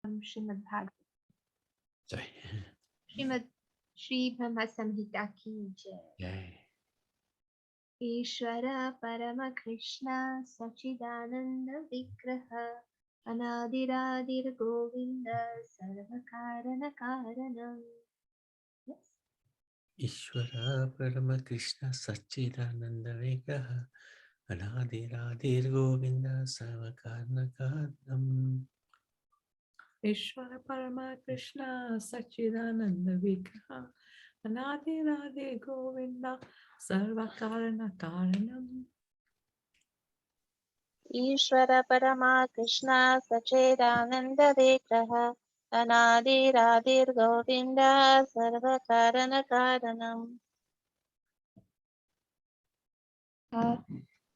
Srimad Bhagavatam. Jai. Srimad Shri Brahma Samhita ki jai. Jai. Ishvara Parama Krishna Sachidananda Vigraha Anadiradir Govinda Sarvakarana Karanam. Yes. Ishvara Parama Krishna Satchidananda Vigraha Anadiradir Govinda Savakarna Karanam. Ishvara Parama Krishna Sachidananda Vigraha Anadi Radhe Govinda Sarva Karana Karanam. ईश्वर परमा कृष्ण सच्चिदानंद विग्रह अनादिरादिर्गोविन्द सर्वकारणकारणम्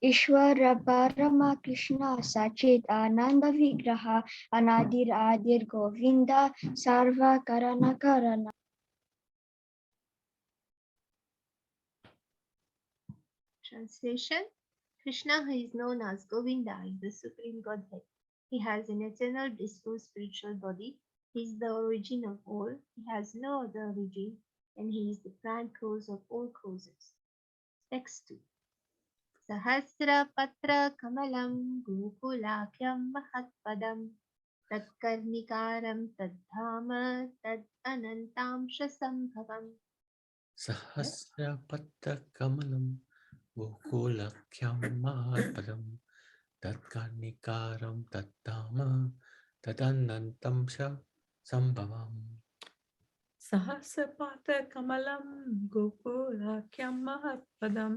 ईश्वर परमा कृष्ण सचिद आनंद विग्रह अनादिर आदिर गोविंद सर्व Karan Karan. Translation. Krishna, who is known as Govinda, is the Supreme Godhead. He has an eternal, blissful spiritual body. He is the origin of all. He has no other origin, and he is the prime cause of all causes. Text 2. Sahasrapatra Kamalam Gokulakyam Mahatpadam Tatkarnikaram Tadhama Tad Anantamsha Sambhavam. Sahasra Patta Kamalam Gokulakyam Mahapadam Tatkarnikaram Tattama Tadanantam Sha Sambhavam. Sahasrapata Kamalam Gokulakyam Mahatpadam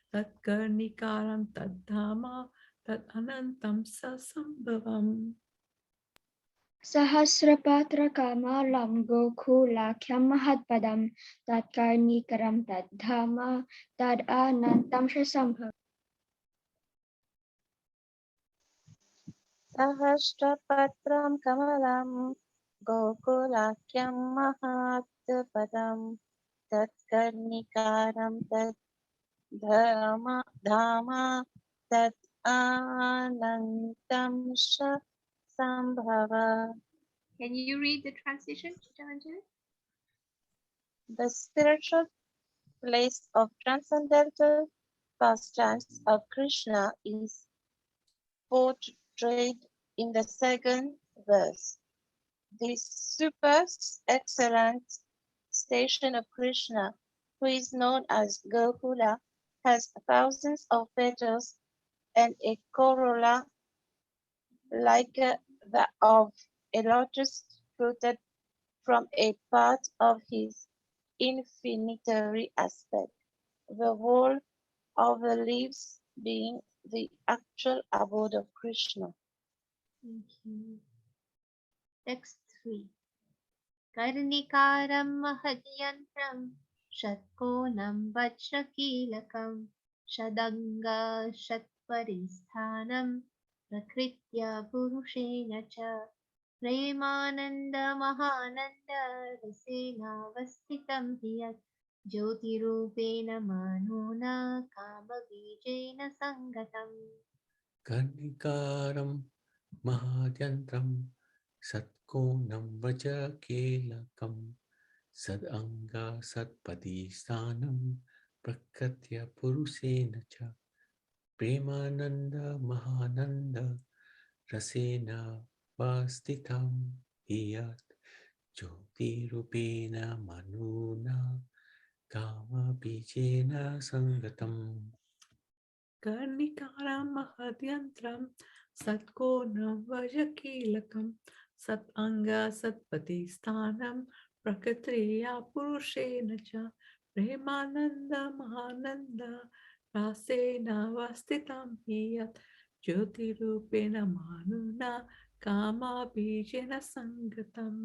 Tatkarnikaram Tadhama Tad Anantam Sasambhavam. सहस्रपात्र कमलं गोकुलाख्यं महत्पदं तत्कर्णिकरं तद्धाम तदनन्तं शम्भव. सहस्रपत्रं कमलं गोकुलाख्यं महात्पदं तत्कर्णिकारं धाम तत् अनन्तं सम्भव. Can you read the translation, Chittaranjani? The spiritual place of transcendental pastimes of Krishna is portrayed in the second verse. This super excellent station of Krishna, who is known as Gokula, has thousands of petals and a corolla like that of a lotus fruited from a part of his infinitary aspect, the whole of the leaves being the actual abode of Krishna. Thank you. Text 3. Karnikaram Mahadyantram Shatkonam Vajrakilakam Shadanga Shatparisthanam Prakritya Purushena Cha Premananda Mahananda Rasena Vastitam Hiyat Jyotirupena Manuna Kama Bijena Sangatam. Karnikaram Mahadyantram Satkonam Vajakilakam Sadanga Satpadisthanam Prakatya Purusena Cha Premananda Mahananda Rasena Vastitam Hiyat Jyoti Rupena Manuna Kama Bijena Sangatam. Karnikaram Mahadyantram Satkonam Vajakilakam Satanga Satpati Sthanam Prakatriya Purushena Cha Premananda Mahananda Rasena Vastitam Hiyat Jyotirupena Manuna Kama Bijena Sangatam.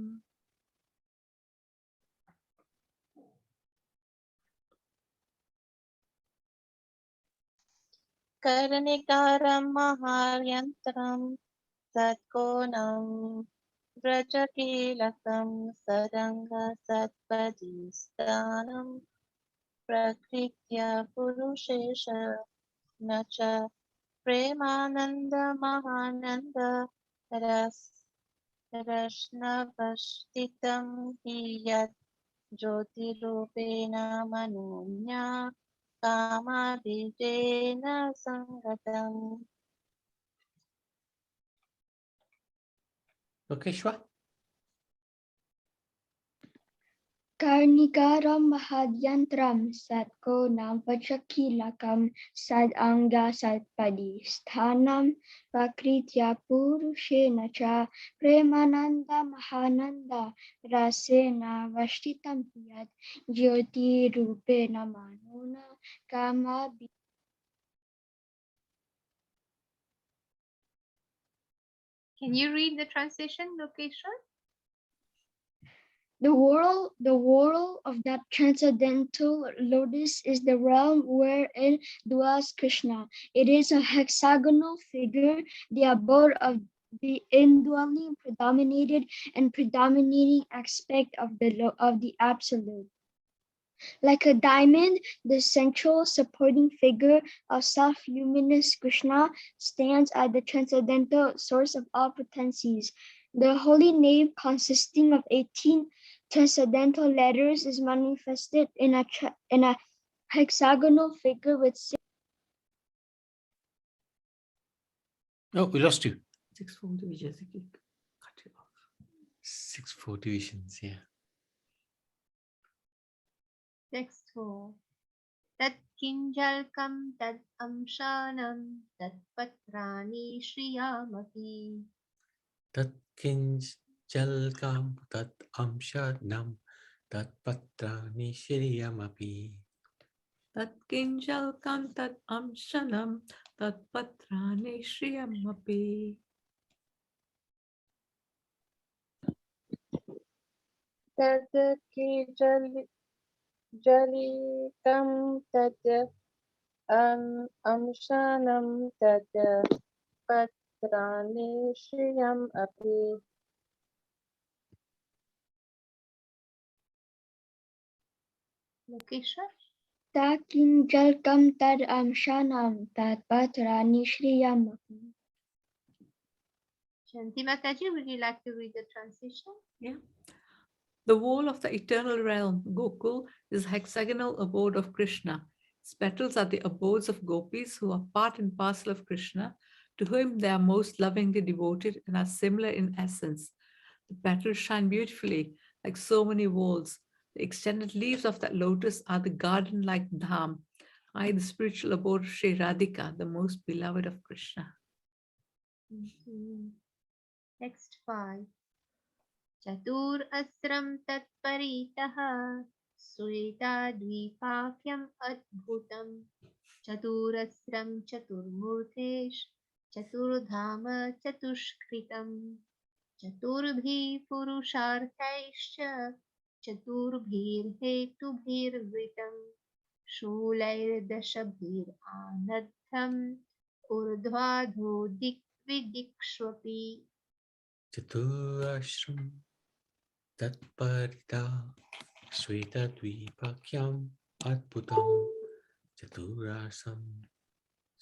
Karnikaram Maharyantram Satkonam Vrajakilakam Sadanga Satpadistanam Prakritya Purushesha Nacha Premananda Mahananda प्रश्नवस्थितं हि यत् ज्योतिरूपेण Manogya कामादितेन सङ्गतम्. Lokeshwa? Karnikaram mahadyantram satkonam vachakilakam sadanga satpadi sthanam prakritya purushena cha premananda mahananda rasena vashtitam yad jyoti rupena manona kama. Can you read the translation, Lokeshwar? The world of that transcendental lotus is the realm wherein dwells Krishna. It is a hexagonal figure, the abode of the indwelling, predominated and predominating aspect of the absolute. Like a diamond, the central supporting figure of self-luminous Krishna stands at the transcendental source of all potencies. The holy name, consisting of 18 transcendental letters, is manifested in a hexagonal figure with Oh, we lost you. 6-4 divisions. Cut it off. 6-4 divisions, yeah. Text 4. Tat kinjalkam tad amshanam tat patrani shriyamapi. Tat kinjalkam tat amshadnam tat patrani shiriyamapi. Tat kinjalkam tat amshanam tat patrani shriyamapi. जलितं तत् अंशानं तत् पत्राणि श्रियम् अपि. Lokeshwar? Takinjalkam tad amshanam tad patrani shriyamapi. Shanti Mataji, would you like to read the translation? Yeah. The wall of the eternal realm, Gokul, is a hexagonal abode of Krishna. Its petals are the abodes of gopis who are part and parcel of Krishna, to whom they are most lovingly devoted and are similar in essence. The petals shine beautifully like so many walls. The extended leaves of that lotus are the garden-like dham, i.e. the spiritual abode of Sri Radhika, the most beloved of Krishna. Text 5. Chatur asram tat paritaha Sueta dvipakyam adbhutam Chaturasram chaturmurtesh Chaturdhama chatushkritam Chaturbhi purusharthaischa Chaturbhirhetubhirvritam Shulair anadham Urdhvadho dikvidikshvapi. Chaturashram tatparita Shvetadvipakyam adbhutam Chaturasam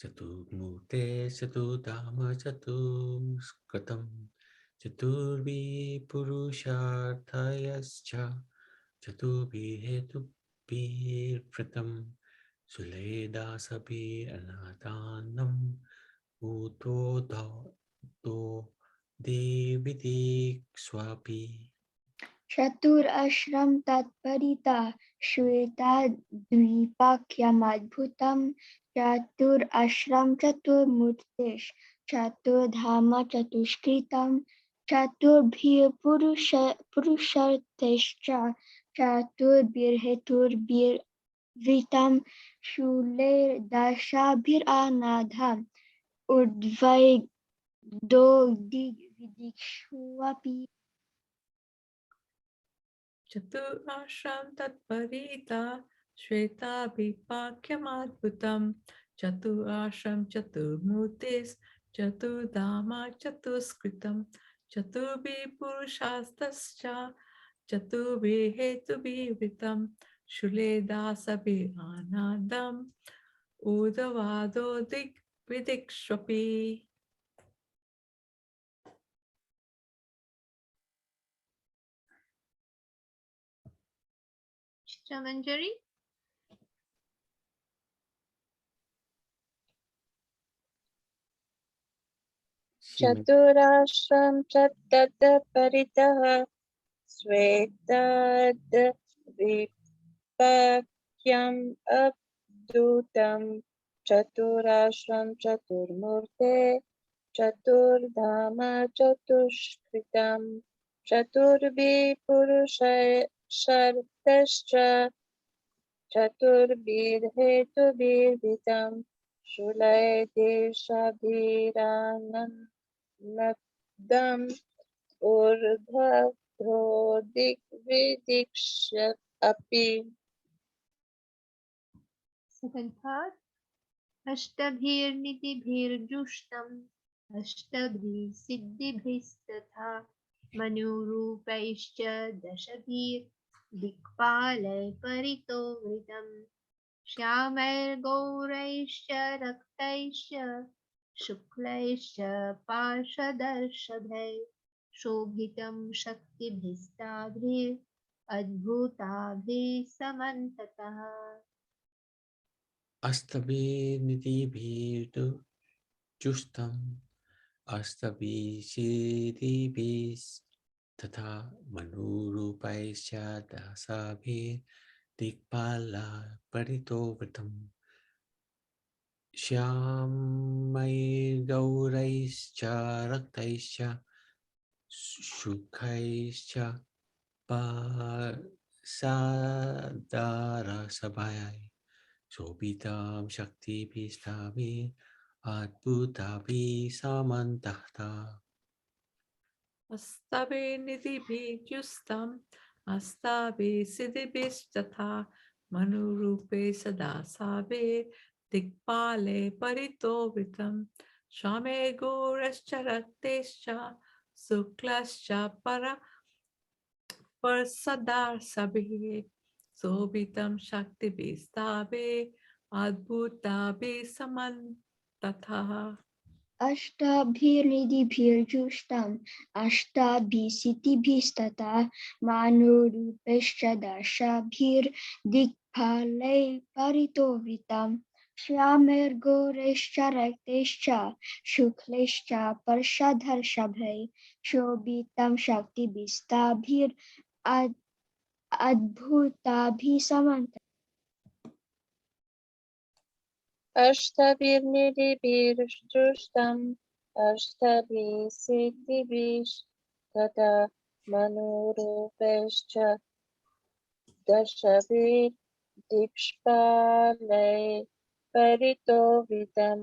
Chaturmurte Chaturdhama Chatuskritam Chaturvi Purusharthayascha Chaturvi Hetubhir Suleda Sabi Anadanam Uto Devidik Swapi. Chatur ashram tatparita shweta dvipakyam chatur ashram chatur murtesh chatur dhama chatushkritam chatur bhir purushartescha chatur birhetur bir vitam shuler dasha bir anadham urdvai do dig vidikshvapi. Chaturashram tatparita Shweta Vipakyamadbhutam Chaturashram Chaturmurtis Chaturdhama Chatuskritam Chaturbi Purushastascha Chaturbi Hetubi Vitam Shuledasabi Anandam Udavado Dik Vidikshvapi. Chamanjari? चतुराश्रं तत् परितः श्वेतद् विपक्ष्यम् अद्भुतं चतुराश्रं चतुर्मूर्ते चतुर्धाम चतुष्कृतं चतुर्भिः पुरुषैश्च चतुर्भिर्हेतुभिर्हितं शूलैर्देशाभिरानन्दम् ऊर्ध्वध्रो दिग्विदिक्ष्य अपि Second part. अष्टभिर्निधिभिर्जुष्टम् अष्टभिः मनुरूपैश्च दशभिर्दिक्पालैः परितो वृतम् श्यामैर्गौरैश्च रक्तैश्च शुक्लैश्च पार्षदर्शभैः शोभितं शक्तिभिस्ताभिरद्भुताभिः समन्ततः. अस्तभिर्निधिभिर्जुष्टम् अस्तभिषिदिभिस्तथा मनोरूपैश्च दशाभिर्दिक्पालपरितोवृतम् श्यामैर्गौरैश्च रक्तैश्च शुक्लैश्च पार्षदर्शभैः शोभितां शक्तिभिस्ताभिः अद्भुताभिः समन्ततः Astabe-nidhi-bhi-justam, astabe-siddhi-bhi-statha, manurupe sadasabe, dikpale parito-vritam, shame-gorascha-raktescha, suklascha parsadar-sabhe, sobitam shakti-bhi-stabe, adbhuta-bhi-samantatha. अष्टाभिर्निधिभिर्जुष्टम् अष्टाभिसिद्धिभिस्तथा मानोरूपैश्च दशाभिर्दिक्पालैः परितोवितम् श्यामैर्गौरैश्च रक्तैश्च शुक्लैश्च पर्षदर्शभैः शोभितं शक्तिभिस्ताभिरद्भुताभिः समन्ततः अष्टभिर्निधिभिर्जुष्टम् अष्टभिः मनोरूपैश्च दशभिर्दिक्पालैः परितोवितं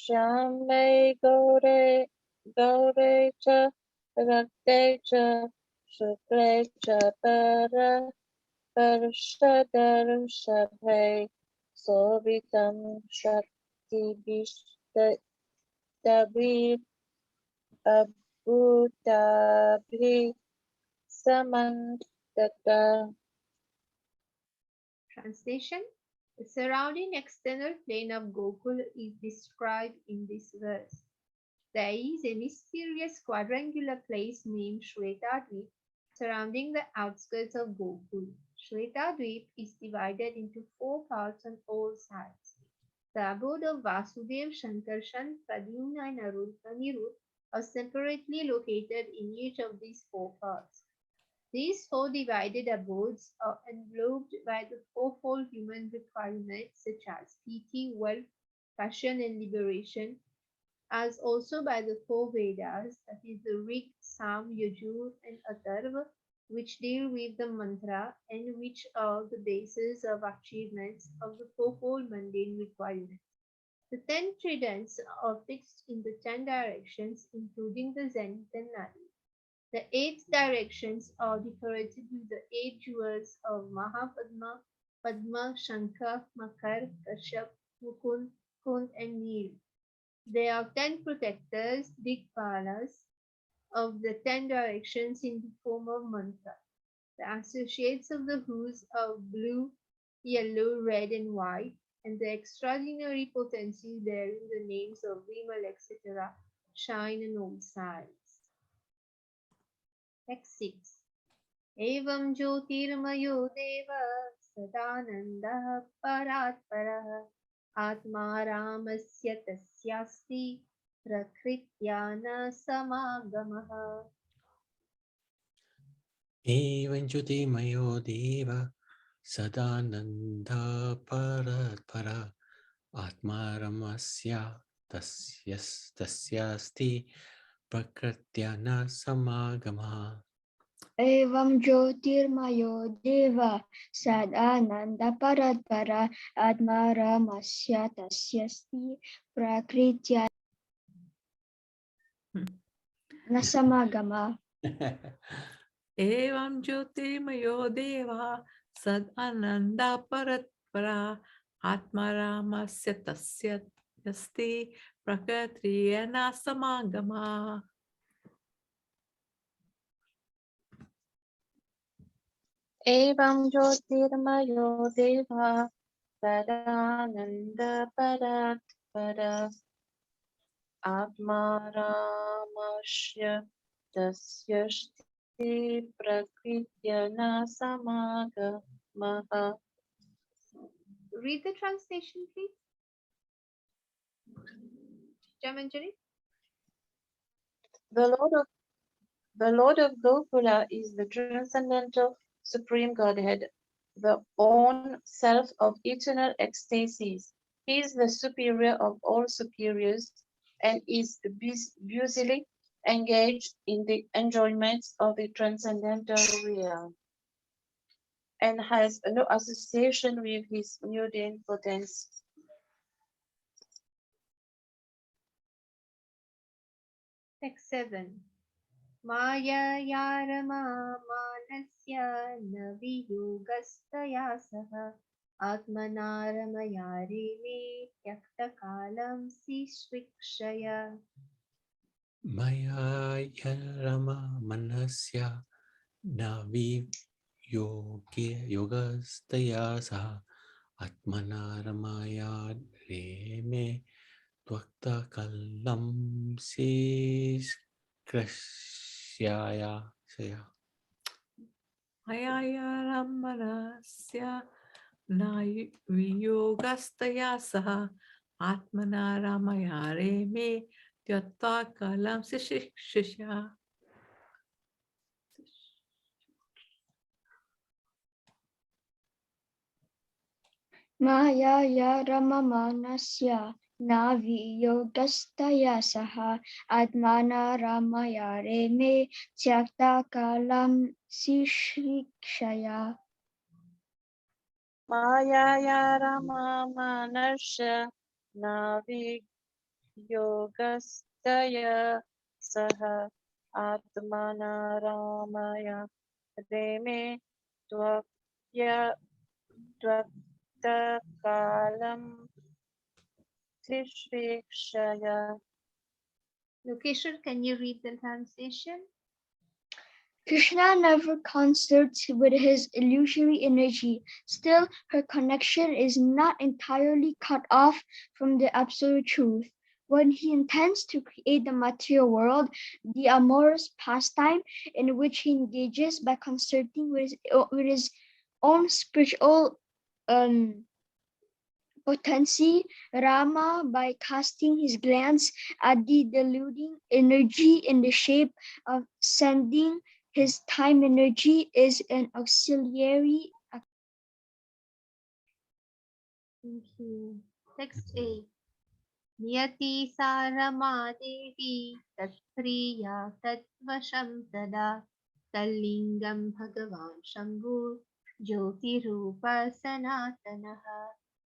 श्यामैः गौरै च रक्तै च शुक्लै च पर्षदर्शभैः शोभितं शक्तिभिस्तभिरद्भुताभिः समन्ततः. Translation. The surrounding external plane of Gokul is described in this verse. There is a mysterious quadrangular place named Shwetadvip surrounding the outskirts of Gokul. Shwetadvip is divided into 4 parts on all sides. The abode of Vasudev, Shankarshan, Pradyumna and Anirudh are separately located in each of these 4 parts. These 4 divided abodes are enveloped by the fourfold human requirements such as piti, wealth, passion and liberation, as also by the 4 Vedas, that is the Rig, Sam, Yajur and Atharva, which deal with the mantra and which are the basis of achievements of the fourfold mundane requirements. The 10 tridents are fixed in the 10 directions, including the zenith and nadi. The 8 directions are decorated with the 8 jewels of Mahapadma, Padma, Shankha, Makar, Kashyap, Mukund, Kund and Neel. There are 10 protectors, Dikpalas, of the 10 directions in the form of mantra. The associates of the hues are blue, yellow, red and white, and the extraordinary potencies bearing the names of Vimal, etc., shine on all sides. Text 6. Evam Jyotirmayo Deva सदानन्दः परात् परः आत्मा रामस्य तस्यास्ति प्रकृत्या न समागमः. एवं ज्योतिर्मयो देव सदानन्दा परत्पर आत्मा रमस्य तस्यास्ति प्रकृत्या न समागमः. एवं ज्योतिर्मयो देव सदानन्दपरत्पर आत्मा रामस्य तस्यास्ति प्रकृत्या न समागमः. एवं ज्योतिर्मयो देवा सदानन्दा परत्परा आत्मा रामस्य तस्य अस्ति प्रकृतिः न समागमः. एवं ज्योतिर्मयो देवा सदानन्दपरात्पर आत्मा रामस्य तस्यास्ति प्रकृत्या न समागमः. Read the translation, please. Jamanjari? The Lord of Gokula is the transcendental supreme Godhead, the own self of eternal ecstasies. He is the superior of all superiors and is busily engaged in the enjoyments of the transcendental realm and has no association with his mundane potency. Text 7. मायया रमामानस्य न वियोगस्तया सह आत्मना रमया रेमे त्यक्तकालं शिश्विक्षय. मया रमा मनस्य न योगस्तया सह आत्मना रमया रेमे त्वक्तकल्लं शेषकृष्याय मया रमणस्य न वियोगस्तया सह आत्मना रामया रेमे त्यक्त्वा कालं शिशिक्षया. मायया रममानस्य न वियोगस्तया सह आत्माना रामया रेमे त्यक्ता कालं शिशिक्षया. Mayaya Ramamanasya Navigyogasthaya Saha Atmana Ramaya Reme Tvakya Tvakta Kalam Tishvikshaya. Lokeshwar, can you read the translation? Krishna never consorts with his illusory energy. Still, her connection is not entirely cut off from the absolute truth. When he intends to create the material world, the amorous pastime in which he engages by consorting with his own spiritual potency, Rama, by casting his glance at the deluding energy in the shape of sending his time energy, is an auxiliary. Thank you. Text 8. नियति सा रमा देवी तत्प्रिया तत्वशं तदा तल्लिङ्गं भगवान् शम्भुः ज्योतिरूप सनातनः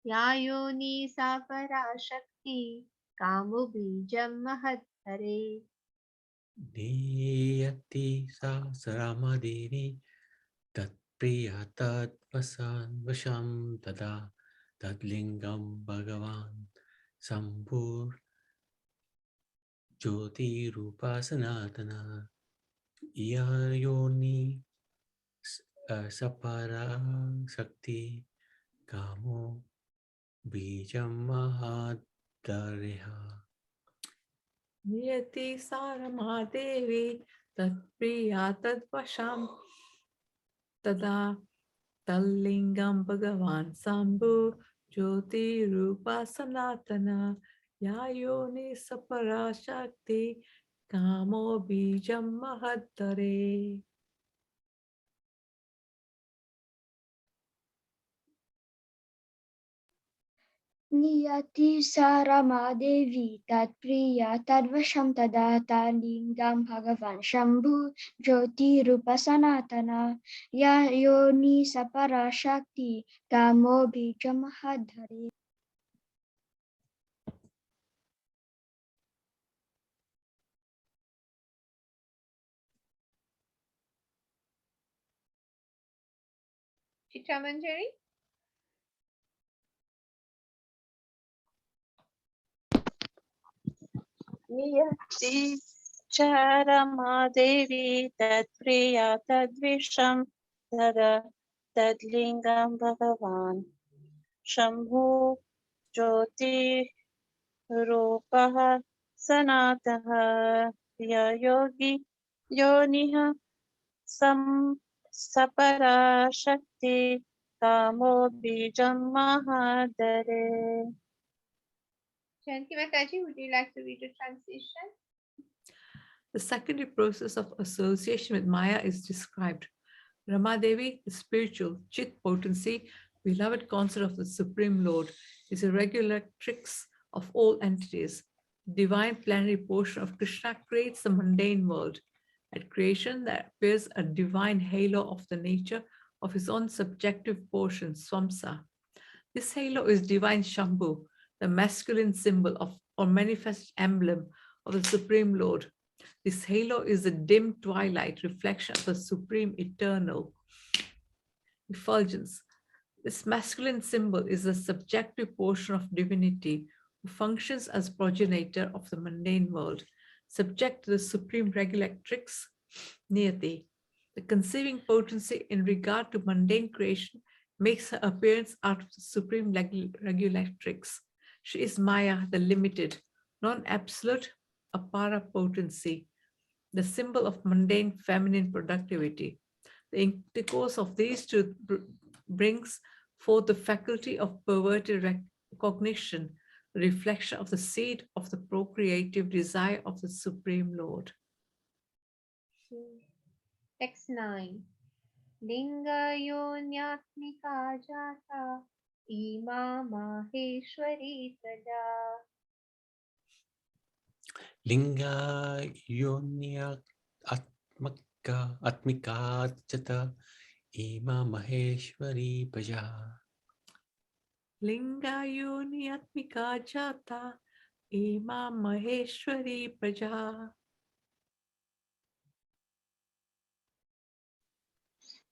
या योनि सा पराशक्ति कामबीजं महद्धरे. नियति सा सरमादेवी तत्प्रिया तत्वशां तदा तद्लिङ्गं भगवान् शम्भुर् ज्योतिरूपा सनातना या योनि सपरा शक्ति कामो बीजं महादरेः. नियति सारमादेवी तत्प्रिया तद्वशां तदा Tallingam Bhagavan Sambhu Jyoti Rupa Sanatana Yayoni Sapara Shakti Kamo Bijam Mahattare. Niyati Saramadevi Tatpriya Tadvasham Tadata Lingam Bhagavan Shambhu Jyoti Rupa Sanatana Ya Yoni Sapara Shakti Kamo Bijamahadhare. Chitra Manjari? Niyati Charamadevi Tatpriya Tadvisham Tada Tadlingam Bhagavan Shambhu Jyoti Rupaha Sanataha Ya Yogi Yoniha Sam Sapara Shakti Kamo Bijam Mahadare. Janki Mataji, would you like to read the translation? The secondary process of association with Maya is described. Ramadevi, the spiritual Chit potency, beloved consort of the Supreme Lord, is a regulatrix of all entities. The divine plenary portion of Krishna creates the mundane world. At creation, there appears a divine halo of the nature of his own subjective portion, Swamsa. This halo is divine Shambhu, the masculine symbol of or manifest emblem of the Supreme Lord. This halo is the dim twilight reflection of the supreme eternal effulgence. This masculine symbol is the subjective portion of divinity who functions as progenitor of the mundane world, subject to the supreme regulatrix, Niyati. The conceiving potency in regard to mundane creation makes her appearance out of the supreme regulatrix. She is Maya, the limited, non-absolute, apara potency, the symbol of mundane feminine productivity. The intercourse of these two brings forth the faculty of perverted recognition, the reflection of the seed of the procreative desire of the Supreme Lord. Text 9. Linga Yonyatmika Jata Ima Maheshwari Praja. Linga yonya atmika chata ima maheshwari paja. Linga Yoni Atmika Jata Ima Maheshwari Praja.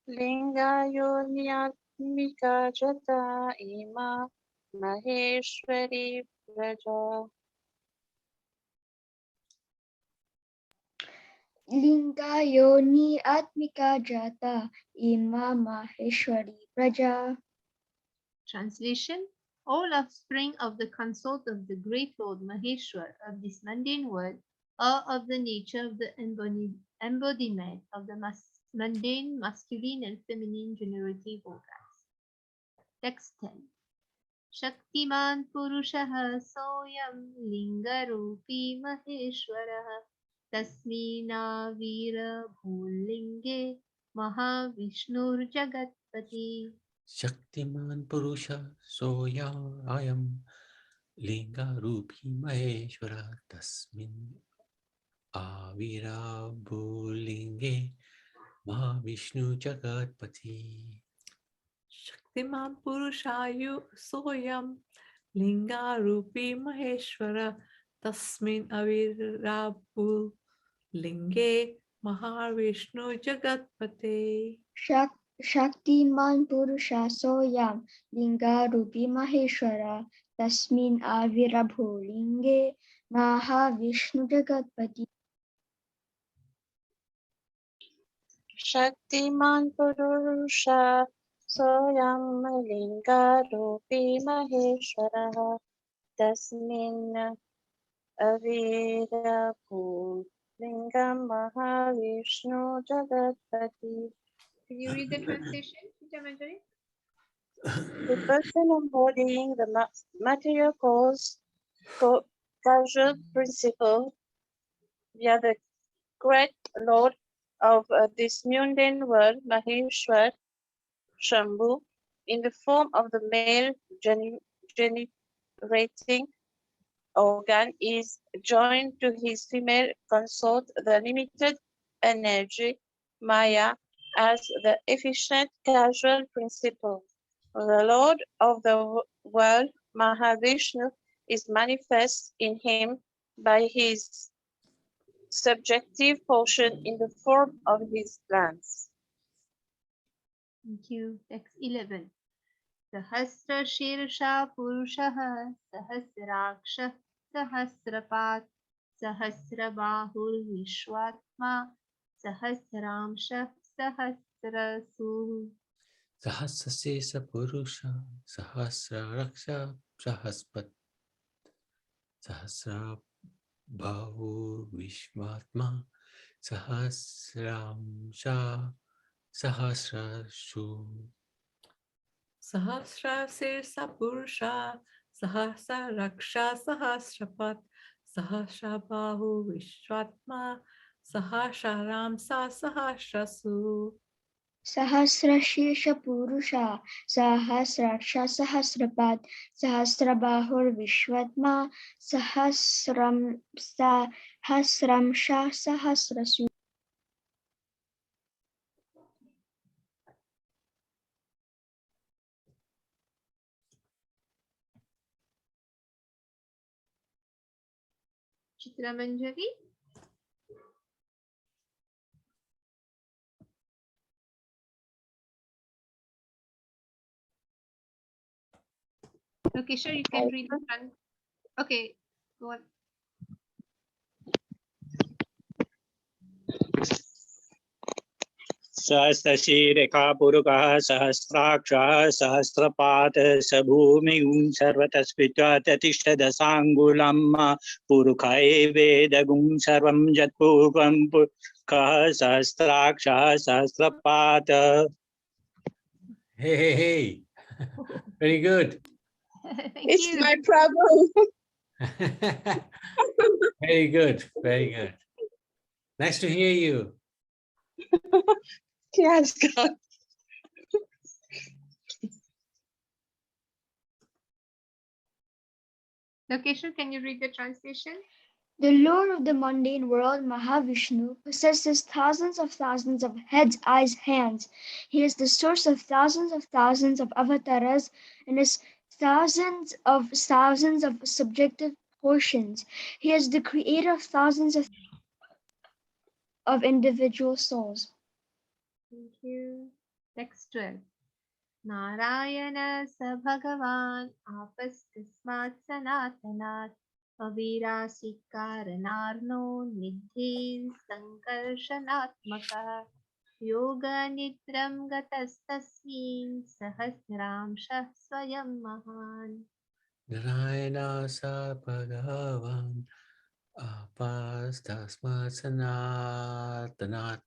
Linga Yonyatmika Jata Ima Maheshwari Praja. Linga Yoni Atmika Jata Ima Maheshwari Praja. Translation: all offspring of the consort of the great Lord Maheshwar of this mundane world are of the nature of the embodiment of the mundane masculine and feminine generative organs. Text 10. Shaktiman Purushah Soyam Lingarupi Maheshwarah Tasmina Vira Bhulinge Mahavishnur Jagatpati. Shaktiman Purusha Soya Ayam Linga Rupi Maheshwara Tasmin Avira Bhulinge Mahavishnu Jagatpati. Shaktiman Purushayu Soyam Linga Rupi Maheshwara Tasmin Avirabhu Linge Mahavishnu Jagatpate. Shaktiman Purusha Soyam Linga Rupi Maheshwara Tasmin Avirabhu Linge Mahavishnu Jagatpati. Shaktiman Purusha Soyam Linga Rupi Maheshwara Tasmin Avira Lingam Mahavishnu Jagatpati. Can you read the translation, Teacher Manjari? The person embodying the material causal principle via the great Lord of this mundane world, Maheshwar Shambhu, in the form of the male generating organ, is joined to his female consort, the limited energy, Maya, as the efficient causal principle. The Lord of the world, Mahavishnu, is manifest in him by his subjective portion in the form of his glance. Thank you. Text 11. Sahasra Shirsha Purushaha Sahasrakshah Sahasrapat Sahasrabahur Vishwatma Sahasramshah Sahasrasuh. Sahasrasesa Purusha, Sahasra Raksha, Sahasra Bahu Vishmatma, Sahasramsha, Sahasrashu. Sahasra Sirsa Purusha, Sahasra Raksha, Sahasrapat, Sahasra Bahu Vishwatma, Sahasra Ramsa, Sahasrasu. Sahasrashesha Purusha, Sahasraksha Sahasrapat, Sahasrabahur Vishwatma, Sahasramsha Sahasrasu. Chitra Manjari. Okay, sure, you can read the front. Okay, go on. सहस्रशीरेखा पुरुषः सहस्राक्षः सहस्रपात् स भूमिं सर्वतस्पृत्वा ततिष्ठदशाङ्गुलम् पुरुष एवेदगुं सर्वं यत्पूर्वं पुरुषः सहस्राक्षः सहस्रपात्. Hey. Very good. Thank It's you. my problem. Very good. Very good. Nice to hear you. Yes, God. Lokeshwar, can you read the translation? The Lord of the mundane world, Mahavishnu, possesses thousands of heads, eyes, hands. He is the source of thousands of avatars and is thousands of subjective portions. He is the creator of thousands of individual souls. Thank you. Text 12. Narayana sa Bhagavan apastasmat sanatanat avirasit karanarno nidhi sankarshanatmaka yoga nidram gatastasmin sahasramshah swayam mahan. Narayana sa Bhagavan apastasmat sanatanat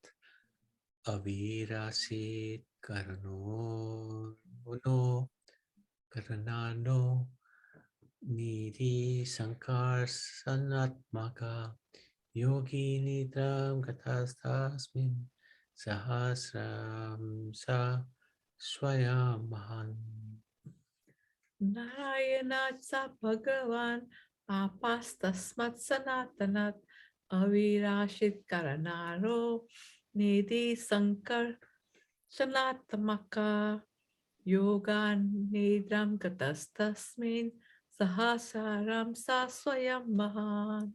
avirasit karanano nidhi sankar sanatmaka yogi nidram gatastasmin sahasram sa swayamahan. Narayana sa Bhagavan apastasmat sanatanat avirashit karanaro nidhi sankar sanatmaka yogan nidram gatastasmin sahasaram sa swayam mahan.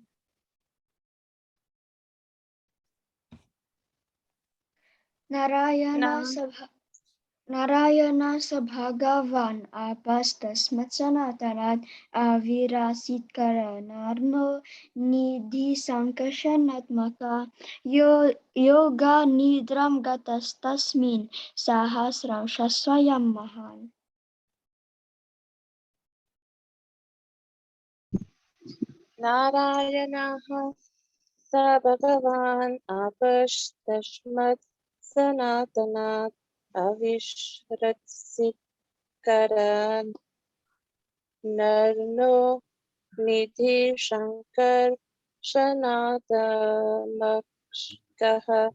Narayana sa Bhagavan apastasmat sanatanat avirasit karanarno nidhi sankarshanatmaka yoga nidram gatastasmin sahasram shaswayam mahan. Narayanaha sa Bhagavan apastasmat Sanatana Avishratsikara Narno Nidhi Shankar Shanatamakshkaha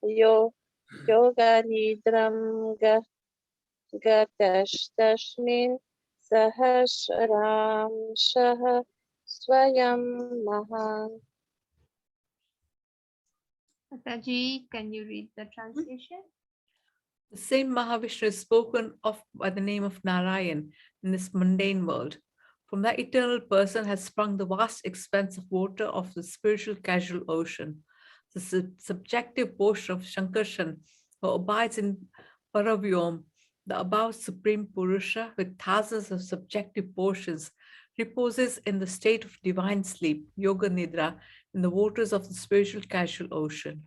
Yoga Nidram Gatashtasmin Sahasram Shah Swayam Mahan. Mataji, can you read the translation? The same Mahavishnu is spoken of by the name of Narayan in this mundane world. From that eternal person has sprung the vast expanse of water of the spiritual casual ocean. The subjective portion of Shankarshan, who abides in Paravyom, the above supreme Purusha with thousands of subjective portions, reposes in the state of divine sleep, Yoga Nidra, in the waters of the spiritual casual ocean.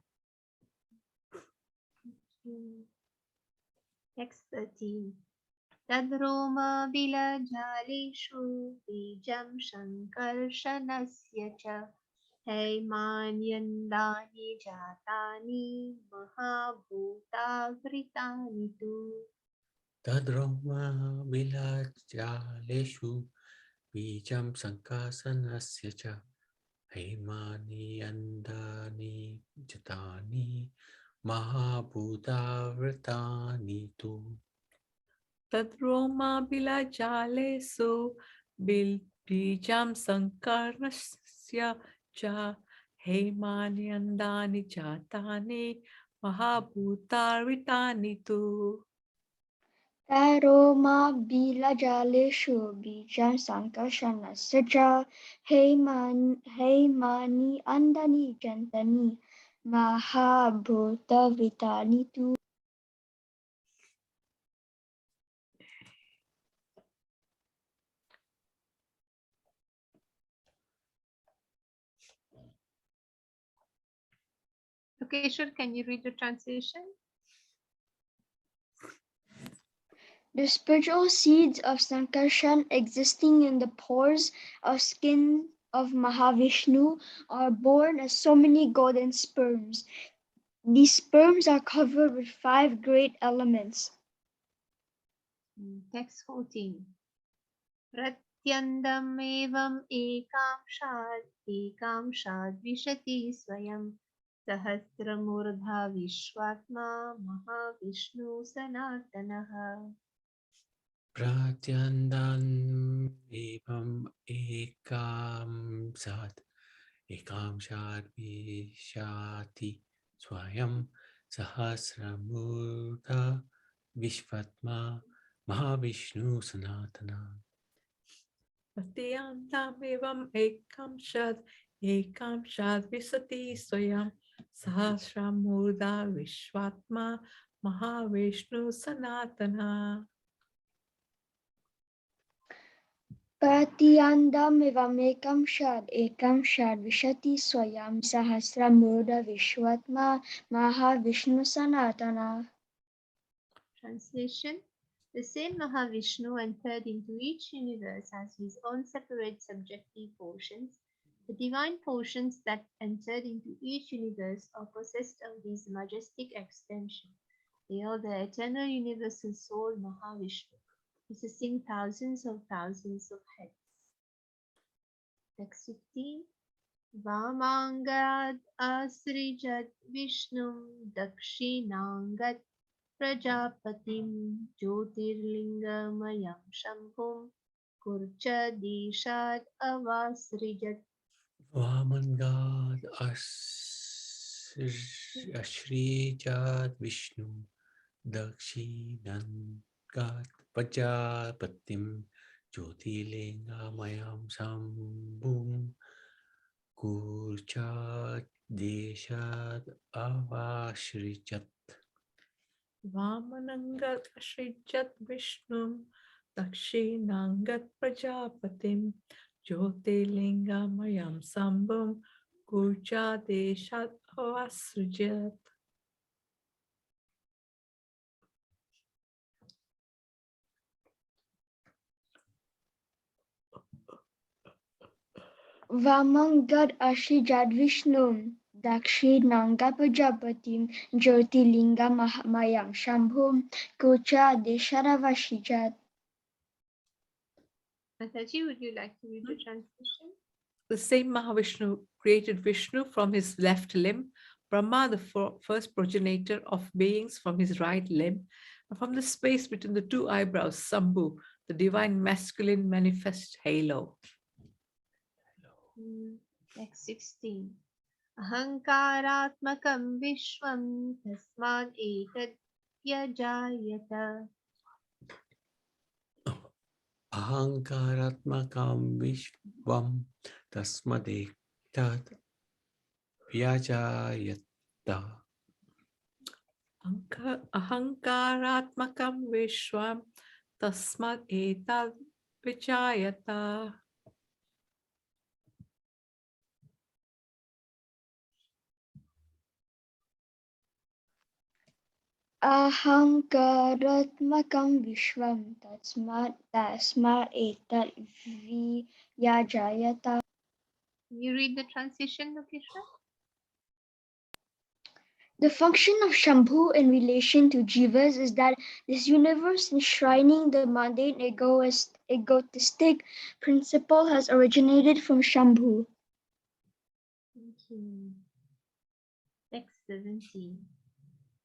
Next 13. Tadroma Bilajalishu Bijam Shankarshanasya cha Haimanyandani Jatani Mahabhutavritani tu. Tadroma vilajaleshu bijam sankasanasya cha Hemani andani jatani mahabhutavritani tu. Tadroma bila jale so bil bijam sankarnasya cha hemani andani jatani mahabhutaritani tu. Taroma bila jaleshu bijam sankarshana saja heimani andani jantani mahabhuta vitani tu. Lokeshwar, can you read the translation? The spiritual seeds of Sankarshan existing in the pores of skin of Mahavishnu are born as so many golden sperms. These sperms are covered with 5 great elements. Text 14. Pratyandam evam ekamshad vishati swayam sahasramurdha vishwatma mahavishnu sanatanaha. Pratyandan evam ekamshad vishati swayam sahasramurtha vishvatma mahavishnu sanatana. Pratyantam evam ekamshad visati swayam sahasramurda vishwatma mahavishnu sanatana. Pratyandam evamekam shad vishati swayam sahasramurda vishwatma mahavishnu sanatana. Translation. The same Mahavishnu entered into each universe as his own separate subjective portions. The divine portions that entered into each universe are possessed of this majestic extension. They are the eternal universal soul Mahavishnu, possessing thousands of heads. Text 15. Vamangad asrijat Vishnum Dakshinangat Prajapatim Jyotirlingamayam Shambhum Kurchadishad Avasrijat. Vamangad ashrijat Vishnu Dakshinangat Pajapatim Jyotirlingamayam Sambhum Kurchat Deshad Avashrijat. Vamanangat ashrijat Vishnum Dakshinangat Prajapatim Jyotirlingamayam Sambham Gurjadeshat Avasrijat. Vamangad ashrijat Vishnum Dakshi Nanga Prajapatim Jyotirlinga Mayam Shambhum Kocha Desharavashijat. Mataji, would you like to read the translation? The same Mahavishnu created Vishnu from his left limb, Brahma the first progenitor of beings from his right limb, and from the space between the two eyebrows, Sambhu, the divine masculine manifest halo. Next 16. Ahankaratmakam vishwam tasmad etad vyajayata. Ahankaratmakam vishvam tasmadetat vyajayata. Ahankaratmakam vishwam tasmad etad vichayata. Ahankaratmakam Vishwam Tasma Etat Vyajayata. You read the translation, Lokeshwar? The function of Shambhu in relation to Jivas is that this universe enshrining the mundane egotistic principle has originated from Shambhu. Thank you. Text 17.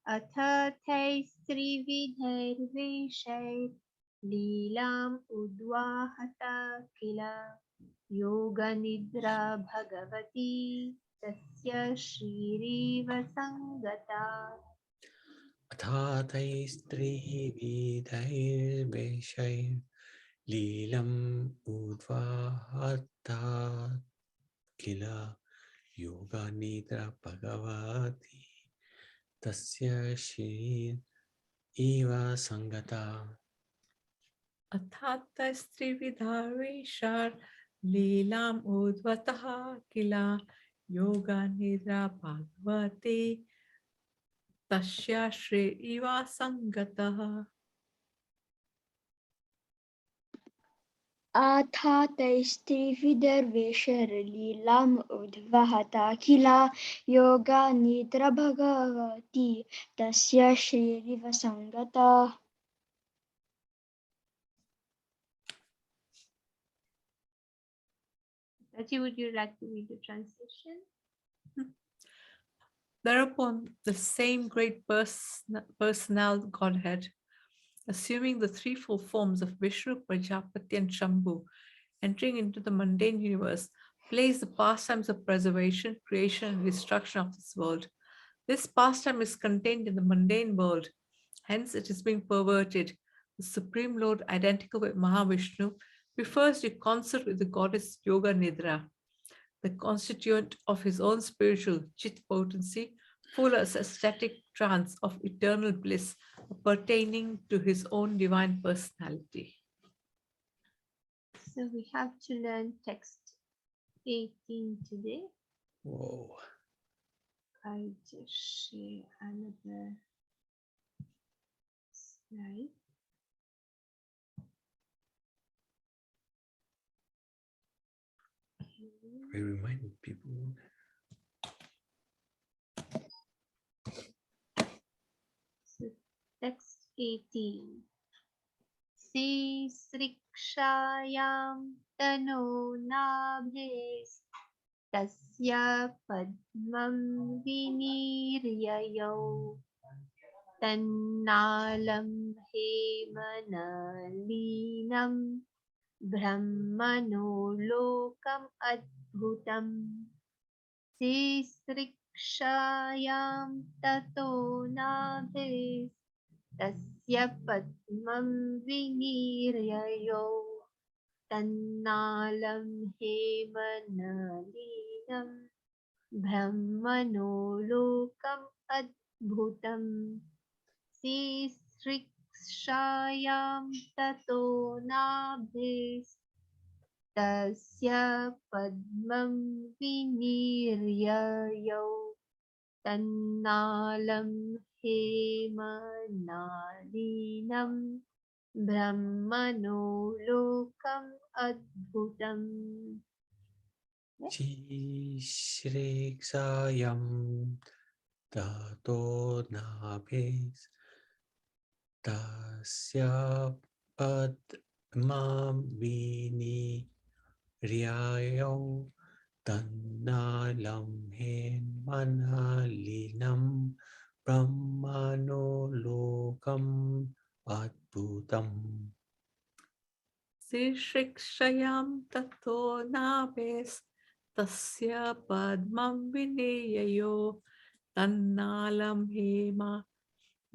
Athathai strividhairveshai leelam udvahata kila yoga nidra bhagavati tasya shiriva sangata. Athataistrividhairveshai leelam udvahata kila yoga nidra bhagavati tasya shri eva sangata. Athata strividharishar leelam udvataha kila yoga nidra bhagavati tasya shri iva sangataha. Athataistrividarveshar Leelam Udvahata Kila Yoga Nidra Bhagavati Tasya Shriva Sangata. Mataji, would you like to read the translation? Thereupon, the same great personal Godhead, assuming the threefold forms of Vishnu, Prajapati, and Shambhu, entering into the mundane universe, plays the pastimes of preservation, creation, and destruction of this world. This pastime is contained in the mundane world, hence it is being perverted. The Supreme Lord, identical with Mahavishnu, prefers to concert with the goddess Yoga Nidra, the constituent of his own spiritual chit potency, full as ecstatic trance of eternal bliss pertaining to his own divine personality. So we have to learn text 18 today. Whoa. I just share another slide. I remind people. So text 18. Si srikshayam tano nabhes tasya padmam viniryayo tannalam hemanalinam brahmano lokam adbhutam. Si srikshayam tato nabhes tasya padmam viniryayo tannalam hemanalinam brahmano lokam adbhutam. Si srikshayam tato nabhes tasya padmam viniryayo tannalam hemanalinam brahmano lokam adbhutam. Shriksayam tato nabhes tasya padmam vini riayo tannalam hen manalinam brahmano lokam adbhutam. Srikshayam tato naves tasya padmam vineyayo tannalam hema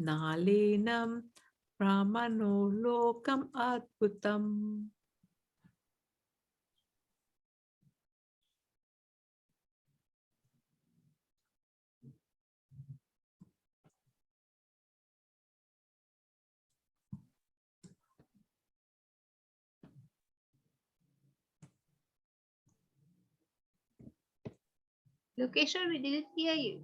nalinam brahmano lokam adbhutam. Lokeshwar, we didn't hear you.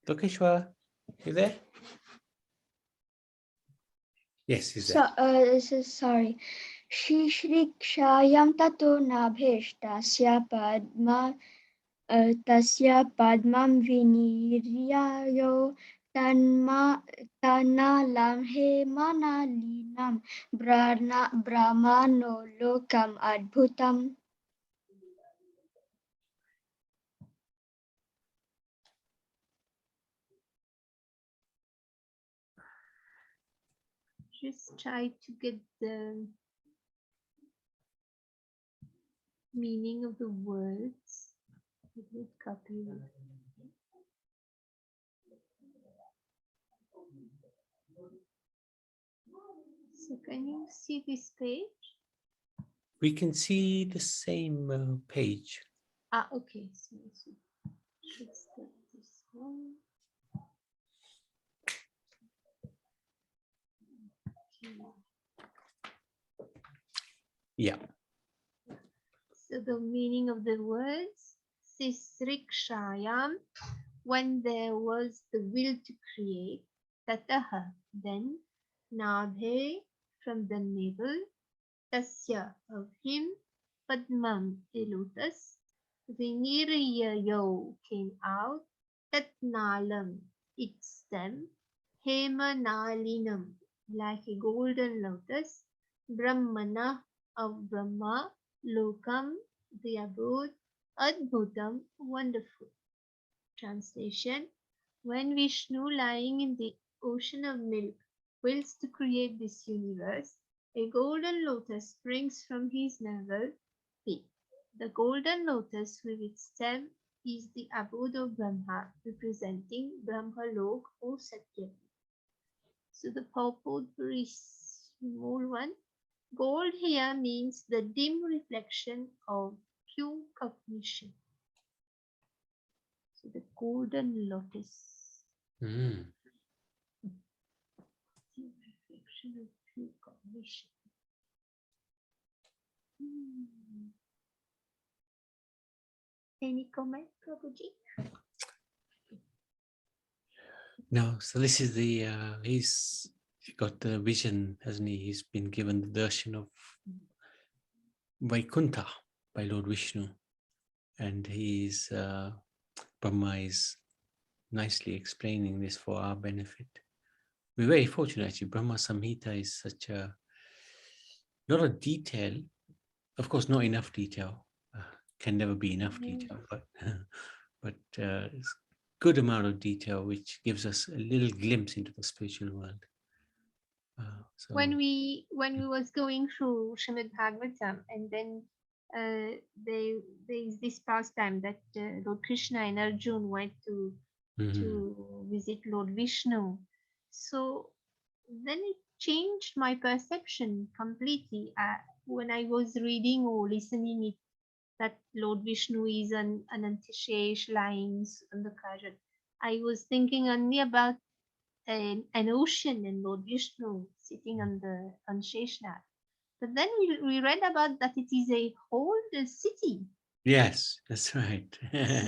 Lokeshwar, you there? Yes, he's So, there. sorry. Shikshayam tato nabheshtasya padma tasya padmam viniryayo tanalam he manalinam brahmano lokam adbhutam. Just try to get the meaning of the words. Let me copy it. So can you see this page? We can see the same page. Ah, okay. So should start this one. Okay. Yeah. So the meaning of the words, Sisrikshayam, when there was the will to create, Tataha, then, Nabhe, from the navel, Tasya, of him, Padmam, a lotus, Viniryayo, came out, Tatnalam, its stem, Hemanalinam, like a golden lotus, Brahmana, of Brahma, Lokam, the abode, Adbhutam, wonderful. Translation: when Vishnu, lying in the ocean of milk, wills to create this universe, a golden lotus springs from his navel peak. The golden lotus with its stem is the abode of Brahma, representing Brahmalok or Satya. So the purport, very small one. Gold here means the dim reflection of pure cognition. So the golden lotus, Mm. dim reflection of pure cognition. Any comment, Prabhuji? No, so this is the he's got the vision, hasn't he? He's been given the darshan of Vaikuntha by Lord Vishnu, and he's Brahma is nicely explaining this for our benefit. We're very fortunate actually. Brahma Samhita is such a lot of detail, of course, not enough detail. Can never be enough detail, but it's good amount of detail which gives us a little glimpse into the spiritual world. So When we was going through Srimad Bhagavatam, and then there is this pastime that Lord Krishna and Arjun went to visit Lord Vishnu. So then it changed my perception completely. When I was reading or listening it, that Lord Vishnu is an Anantashesh lying on the Kajan, I was thinking only about an ocean and Lord Vishnu sitting on Sheshnath. But then we read about that it is a whole city. yes, that's right.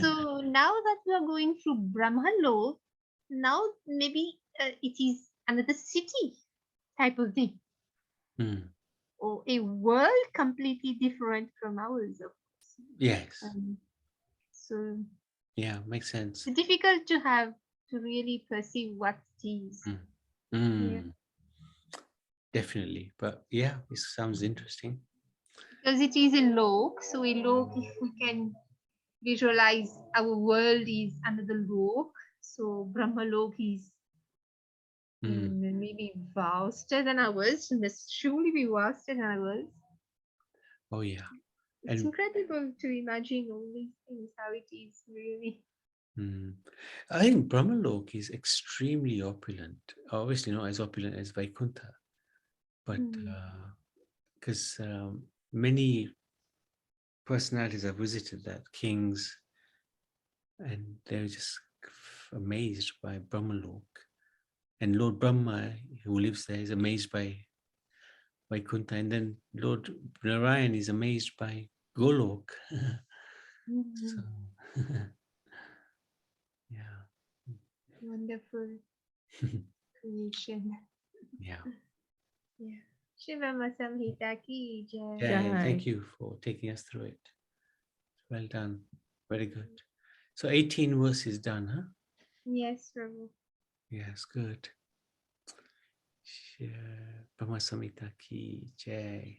So now that we are going through Brahmalok, now maybe it is another city type of thing, Mm. or a world completely different from ours, of course. Yes. So Yeah, makes sense. it's difficult to really perceive what it is. Mm. Yeah. Mm. Definitely. But yeah, it sounds interesting. Because it is in lok, so in lok, if we can visualize our world is under the lok, so Brahma lok is Mm. maybe vaster than ours, must surely be vaster than ours. Oh yeah. It's And incredible to imagine all these things, how it is really. I think Brahmalok is extremely opulent. Obviously not as opulent as Vaikuntha, but because many personalities have visited that, kings, and they're just amazed by Brahmalok. And Lord Brahma, who lives there, is amazed by Vaikuntha, and then Lord Narayan is amazed by Golok. So, yeah. Wonderful creation. Yeah. Yeah. Shiva Samhita ki jai. Yeah, Jai. thank you for taking us through it. Well done. Very good. So 18 verses done, huh? Yes, Prabhu. Yes, good. Brahma Samhita ki jai.